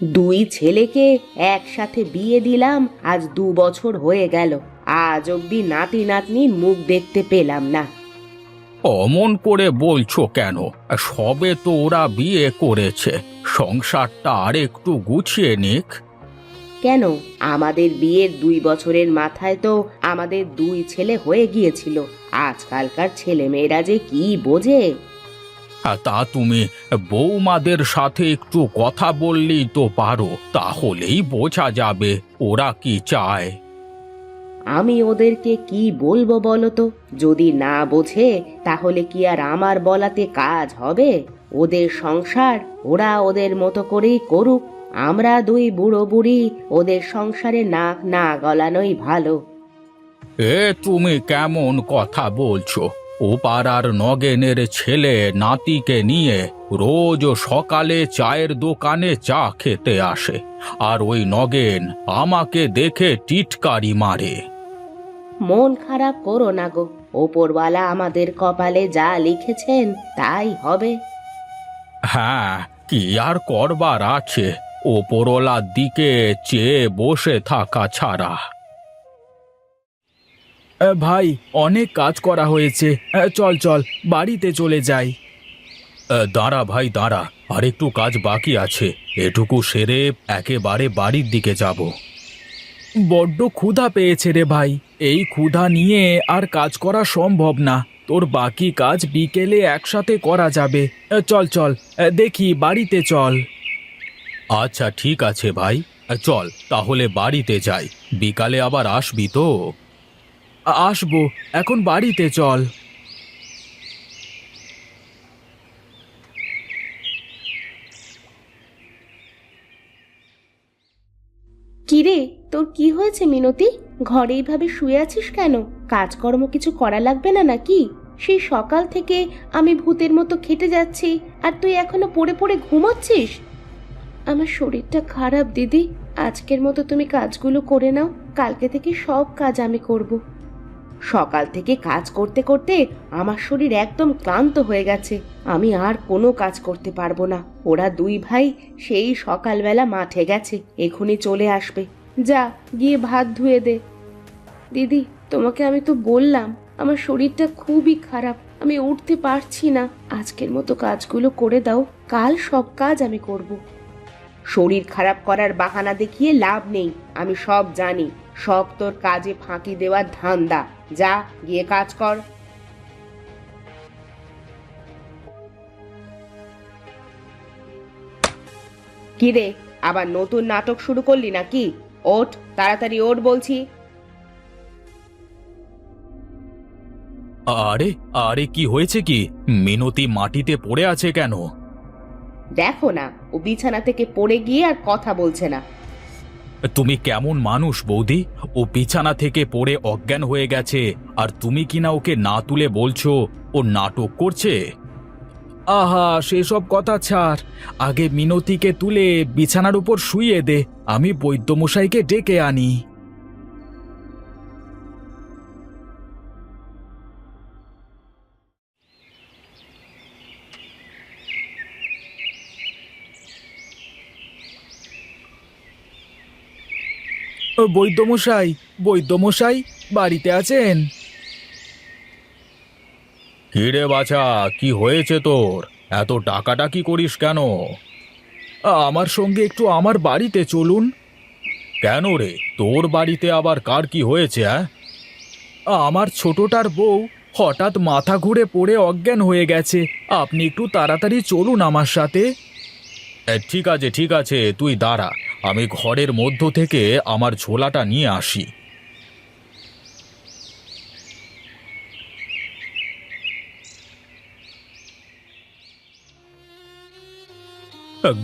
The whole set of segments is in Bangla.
দুই ছেলেকে একসাথে বিয়ে দিলাম, আজ 2 বছর হয়ে গেল। আজ অব্দি নাতি নাতনির মুখ দেখতে পেলাম না। অমন করে বলছো কেন? সবে তো ওরা বিয়ে করেছে, সংসারটা আর একটু গুছিয়ে নিক। কেন? আমাদের বিয়ের 2 বছরের মাথায় তো আমাদের 2 ছেলে হয়ে গিয়েছিল। আজকালকার ছেলেমেয়েরা যে কি বোঝে! তা তুমি বৌমাদের সাথে একটু কথা বললেই তো পারো, তাহলেই বোঝা যাবে ওরা কি চায়। আমি ওদেরকে কি বলবো বলো তো? যদি না বোঝে তাহলে কি আর আমার বলাতে কাজ হবে? ওদের সংসার ওরা ওদের মতো করেই করুক। আমরা দুই বুড়ো বুড়ি ওদের সংসারে নাক না গলানোই ভালো। তুমি কেমন কথা বলছো? ও পাড়ার নগেনের ছেলে নাতিকে নিয়ে রোজ সকালে চায়ের দোকানে চা খেতে আসে, আর ওই নগেন আমাকে দেখে টিটকারি মারে। মন খারাপ করো না গো, ওপরওয়ালা আমাদের কপালে যা লিখেছেন তাই হবে। হ্যাঁ, কি আর করবার আছে, ওপরওয়ালার দিকে চেয়ে বসে থাকা ছাড়া। ভাই, অনেক কাজ করা হয়েছে, চল চল বাড়িতে চলে যাই। দাঁড়া ভাই দাঁড়া, আর একটু কাজ বাকি আছে, এটুকু সেরে একেবারে বাড়ির দিকে যাব। বড্ড ক্ষুধা পেয়েছে রে ভাই, এই ক্ষুধা নিয়ে আর কাজ করা সম্ভব না। তোর বাকি কাজ বিকেলে একসাথে করা যাবে। চল চল, দেখি বাড়িতে চল। আচ্ছা ঠিক আছে ভাই, চল তাহলে বাড়িতে যাই। বিকালে আবার আসবি তো? আসবো, এখন বাড়িতে চল। কিরে, তোর কি হয়েছে মিনতি? ঘরে এইভাবে শুয়ে আছিস কেন? কাজকর্ম কিছু করা লাগবে না নাকি? সেই সকাল থেকে আমি ভূতের মতো খেটে যাচ্ছি, আর তুই এখনো পড়ে পড়ে ঘুমোচ্ছিস? আমার শরীরটা খারাপ দিদি, আজকের মতো তুমি কাজগুলো করে নাও, কালকে থেকে সব কাজ আমি করব। সকাল থেকে কাজ করতে করতে আমার শরীর একদম ক্লান্ত হয়ে গেছে। আমি আর কোনো কাজ করতে পারবো না। ওরা দুই ভাই সেই সকালবেলা মাঠে গেছে, এখনই চলে আসবে। যা, গিয়ে ভাত ধুয়ে দে। দিদি, তোমাকে আমি তো বললাম আমার শরীরটা খুবই খারাপ, আমি উঠতে পারছি না। আজকের মতো কাজগুলো করে দাও, কাল সব কাজ আমি করব। শরীর খারাপ করার বাহানা দেখিয়ে লাভ নেই, আমি সব জানি। সব তোর কাজে ফাঁকি দেওয়ার ধান্দা। যা, গিয়ে কাজ কর। কি রে, আবার নতুন নাটক শুরু করলি নাকি? ওঠ, তাড়াতাড়ি ওঠ বলছি। আরে আরে, কি হয়েছে কি? মিনতি মাটিতে পড়ে আছে কেন? দেখো না, ও বিছানা থেকে পড়ে গিয়ে আর কথা বলছে না। তুমি কেমন মানুষ বৌদি? ও বিছানা থেকে পড়ে অজ্ঞান হয়ে গেছে, আর তুমি কিনা ওকে না তুলে বলছো ও নাটক করছে? আহা, সেসব কথা ছাড়, আগে মিনতিকে তুলে বিছানার উপর শুইয়ে দে, আমি বৈদ্যমশাইকে ডেকে আনি। বৈদ্যমশাই, বৈদ্যমশাই, বাড়িতে আছেন? হিরে বাছা, কি হয়েছে তোর? এত ডাকাডাকি করিস কেন? আমার সঙ্গে একটু আমার বাড়িতে চলুন। কেন রে, তোর বাড়িতে আবার কার কি হয়েছে? আমার ছোটটার বউ হঠাৎ মাথা ঘুরে পড়ে অজ্ঞান হয়ে গেছে, আপনি একটু তাড়াতাড়ি চলুন আমার সাথে। ঠিক আছে ঠিক আছে, তুই দাঁড়া, আমি ঘরের মধ্য থেকে আমার ঝোলাটা নিয়ে আসি।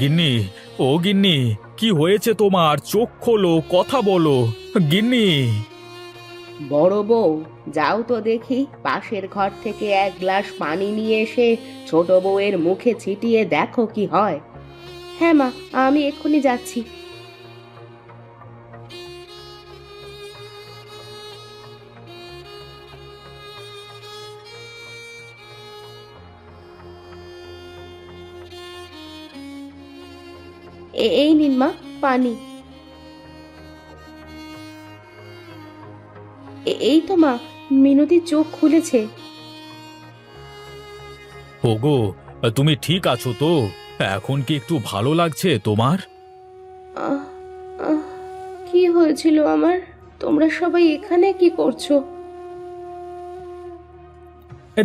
গিন্নি, ও গিন্নি, কি হয়েছে তোমার? চোখ খোলো, কথা বলো গিন্নি। বড় বউ, যাও তো দেখি, পাশের ঘর থেকে এক গ্লাস পানি নিয়ে এসে ছোট বউয়ের মুখে ছিটিয়ে দেখো কি হয়। হ্যাঁ মা, আমি এক্ষুনি যাচ্ছি। এই নিন মা পানি। এই তো মা, মিনতি চোখ খুলেছে। ওগো, তুমি ঠিক আছো তো? এখন কি একটু ভালো লাগছে তোমার? আহ, আহ, কি হয়েছিল আমার? তোমরা সবাই এখানে কি করছো?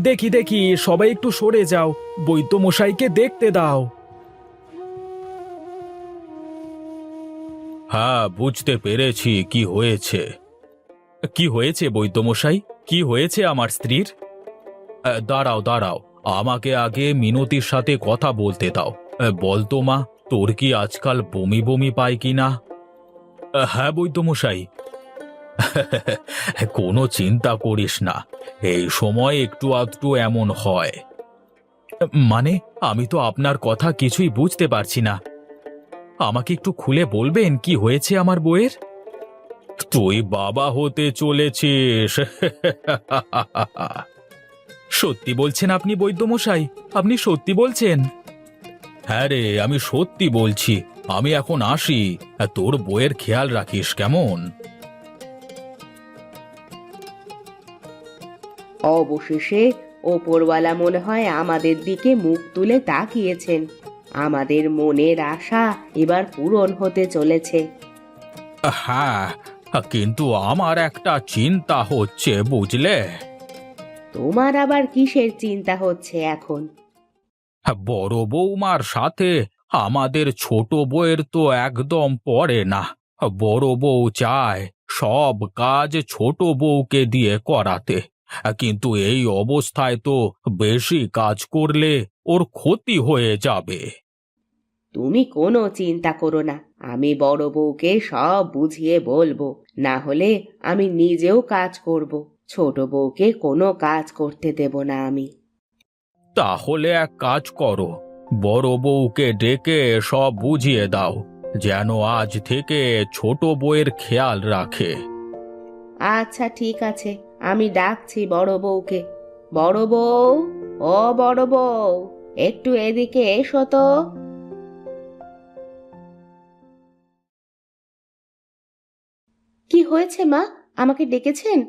দেখি দেখি, সবাই একটু সরে যাও, বৈদ্যমশাইকে দেখতে দাও। হ্যাঁ, বুঝতে পেরেছি কি হয়েছে। কি হয়েছে বৈদ্যমশাই? কি হয়েছে আমার স্ত্রীর? দাঁড়াও দাঁড়াও, আমাকে আগে মিনতির সাথে কথা বলতে দাও। বলতো মা, তোর কি আজকাল বমি বমি পায় কিনা? হ্যাঁ বৈদ্যমশাই। কোনো চিন্তা করিস না, এই সময় একটু আধটু এমন হয়। মানে, আমি তো আপনার কথা কিছুই বুঝতে পারছি না। আমাকে একটু খুলে বলবেন কি হয়েছে আমার বউয়ের? তুই বাবা হতে চলেছিস। সত্যি বলছেন আপনি বৈদ্যমশাই? আপনি সত্যি বলছেন? হ্যাঁ রে, আমি সত্যি বলছি। আমি এখন আসি, তোর বউয়ের খেয়াল রাখিস কেমন? অবশেষে ওপরওয়ালা মনে হয় আমাদের দিকে মুখ তুলে তাকিয়েছেন। আমাদের মনের আশা এবার পূরণ হতে চলেছে। হ্যাঁ, কিন্তু আমার একটা চিন্তা হচ্ছে বুঝলে। তোমার আবার কিসের চিন্তা হচ্ছে এখন? বড় বৌমার সাথে আমাদের ছোট বউয়ের তো একদম পড়ে না। বড় বউ চায় সব কাজ ছোট বউকে দিয়ে করাতে, কিন্তু এই অবস্থায় তো বেশি কাজ করলে ওর ক্ষতি হয়ে যাবে। তুমি কোনো চিন্তা করো না, আমি বড় বউকে সব বুঝিয়ে বলবো। না হলে আমি নিজেও কাজ করব। ছোট বউকে কোনো কাজ করতে দেব না আমি। তাহলে এক কাজ করো, বড় বউকে ডেকে সব বুঝিয়ে দাও, যেন আজ থেকে ছোট বউয়ের খেয়াল রাখে। আচ্ছা ঠিক আছে, আমি ডাকছি বড় বউকে। বড় বউ, ও বড় বউ, একটু এদিকে এসো তো। কি হয়েছে মা, আমাকে ডেকেছেন?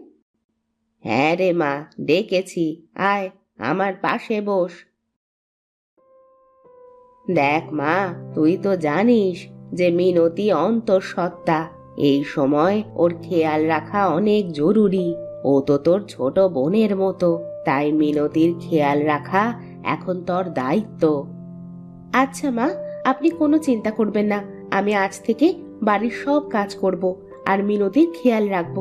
হ্যাঁ রে মা, ডেকেছি। আয়, আমার পাশে বস। দেখ মা, তুই তো জানিস যে মিনতি অন্তঃসত্ত্বা। এই সময় ওর খেয়াল রাখা অনেক জরুরি। ও তো তোর ছোট বোনের মতো, তাই মিনতির খেয়াল রাখা এখন তোর দায়িত্ব। আচ্ছা মা, আপনি কোনো চিন্তা করবেন না। আমি আজ থেকে বাড়ির সব কাজ করব আর মিনতির খেয়াল রাখব।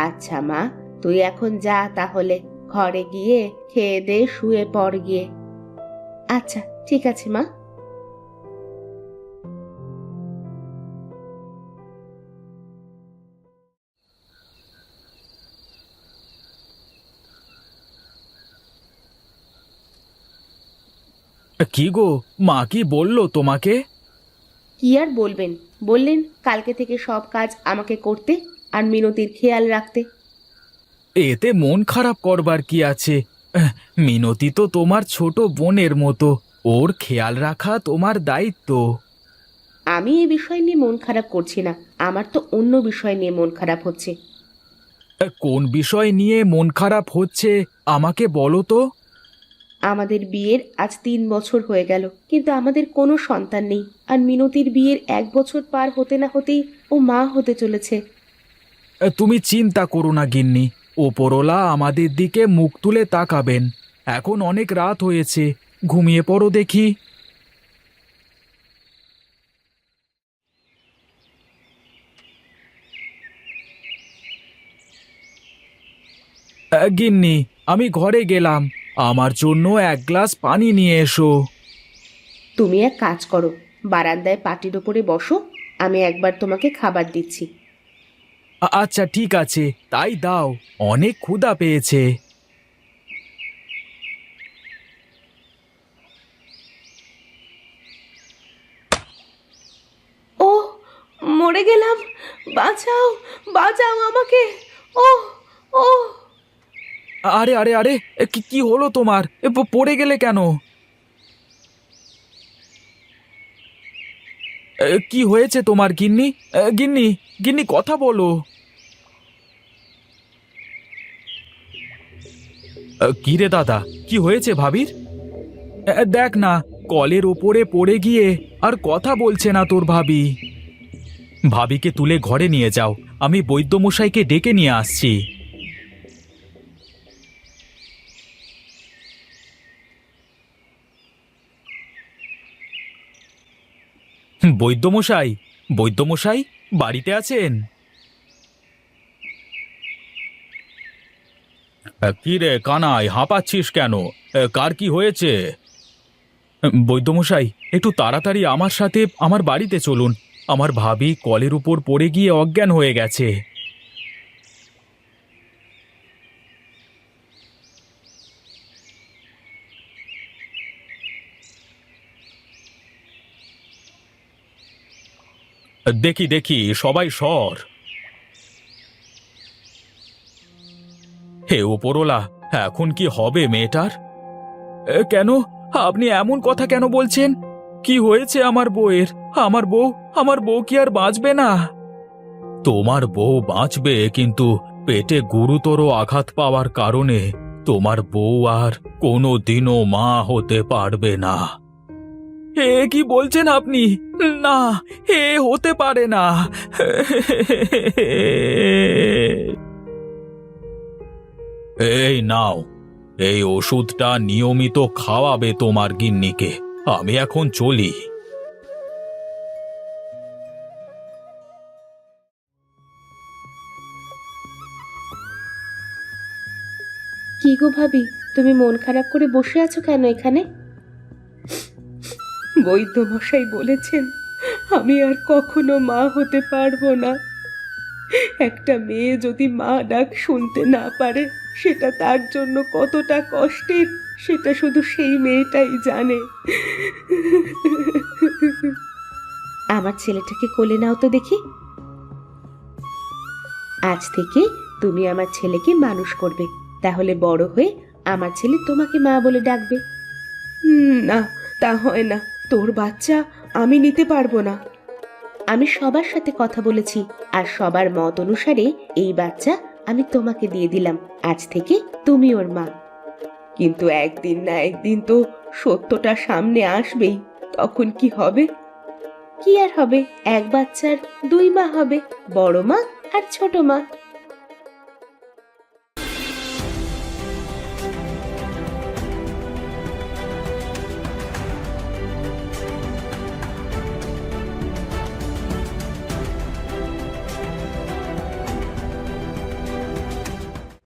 আচ্ছা মা, তুই এখন যা তাহলে, ঘরে গিয়ে খেয়ে দে শুয়ে পড় গিয়ে। আচ্ছা ঠিক আছে মা। কি গো, মা কি বললো তোমাকে? কি আর বলবেন, বললেন কালকে থেকে সব কাজ আমাকে করতে আর মিনতির খেয়াল রাখতে। এতে মন খারাপ করবার কি আছে? আহ, মিনতি তো তোমার ছোট বোনের মতো, ওর খেয়াল রাখা তোমার দায়িত্ব। আমি এই বিষয় নিয়ে মন খারাপ করছি না, আমার তো অন্য বিষয় নিয়ে মন খারাপ হচ্ছে। কোন বিষয় নিয়ে মন খারাপ হচ্ছে আমাকে বলো তো। আমাদের বিয়ের আজ 3 বছর হয়ে গেল, কিন্তু আমাদের কোনো সন্তান নেই। আর মিনতির বিয়ের 1 বছর পার হতে না হতেই ও মা হতে চলেছে। তুমি চিন্তা করো না গিন্নি, ওপরওয়ালা আমাদের দিকে মুখ তুলে তাকাবেন। এখন অনেক রাত হয়েছে, ঘুমিয়ে পড়ো দেখি। গিন্নি, আমি ঘরে গেলাম, আমার জন্য এক গ্লাস পানি নিয়ে এসো। তুমি এক কাজ করো, বারান্দায় পাটির ওপরে বসো, আমি একবার তোমাকে খাবার দিচ্ছি। আচ্ছা ঠিক আছে, তাই দাও, অনেক ক্ষুধা পেয়েছে। ও, মরে গেলাম, বাঁচাও, বাঁচাও আমাকে। ও, ও। আরে আরে আরে, কি কি হলো তোমার? পড়ে গেলে কেন? কি হয়েছে তোমার গিন্নি? গিন্নি, গিন্নি কথা বলো। কি রে দাদা, কি হয়েছে ভাবির? দেখ না, কলের ওপরে পড়ে গিয়ে আর কথা বলছে না তোর ভাবি। ভাবিকে তুলে ঘরে নিয়ে যাও, আমি বৈদ্যমশাইকে ডেকে নিয়ে আসছি। বৈদ্যমশাই, বৈদ্যমশাই, বাড়িতে আছেন? কি রে কানাই, হাঁপাচ্ছিস কেন? কার কি হয়েছে? বৈদ্যমশাই, একটু তাড়াতাড়ি আমার সাথে আমার বাড়িতে চলুন। আমার ভাবি কলের উপর পড়ে গিয়ে অজ্ঞান হয়ে গেছে। দেখি দেখি, সবাই সর। হে ওপরওয়ালা, এখন কি হবে মেয়েটার? কেন? আপনি এমন কথা কেন বলছেন? কি হয়েছে আমার বউয়ের? আমার বউ কি আর বাঁচবে না? তোমার বউ বাঁচবে, কিন্তু পেটে গুরুতর আঘাত পাওয়ার কারণে তোমার বউ আর কোনো দিনও মা হতে পারবে না। এ কি বলছেন আপনি? না, এ হতে পারে না। এই নাও, এই ওষুধটা নিয়মিত খাওয়াবে তোমার গিন্নিকে। আমি এখন চলি। কি গো ভাবি, তুমি মন খারাপ করে বসে আছো কেন এখানে? বৈদ্য মশাই বলেছেন আমি আর কখনো মা হতে পারবো না। একটা মেয়ে যদি মা ডাক শুনতে না পারে, সেটা তার জন্য কতটা কষ্টের সেটা শুধু সেই মেয়েটাই জানে। আমার ছেলেটাকে কোলে নাও তো দেখি। আজ থেকে তুমি আমার ছেলেকে মানুষ করবে, তাহলে বড় হয়ে আমার ছেলে তোমাকে মা বলে ডাকবে। না, তা হয় না। তোর বাচ্চা আমি নিতে পারবো না। আমি সবার সাথে কথা বলেছি, আর সবার মত অনুসারে এই বাচ্চা আমি তোমাকে দিয়ে দিলাম। আজ থেকে তুমি ওর মা। কিন্তু একদিন না একদিন তো সত্যটা সামনে আসবেই। তখন কি হবে? কি আর হবে, এক বাচ্চার দুই মা হবে, বড় মা আর ছোট মা।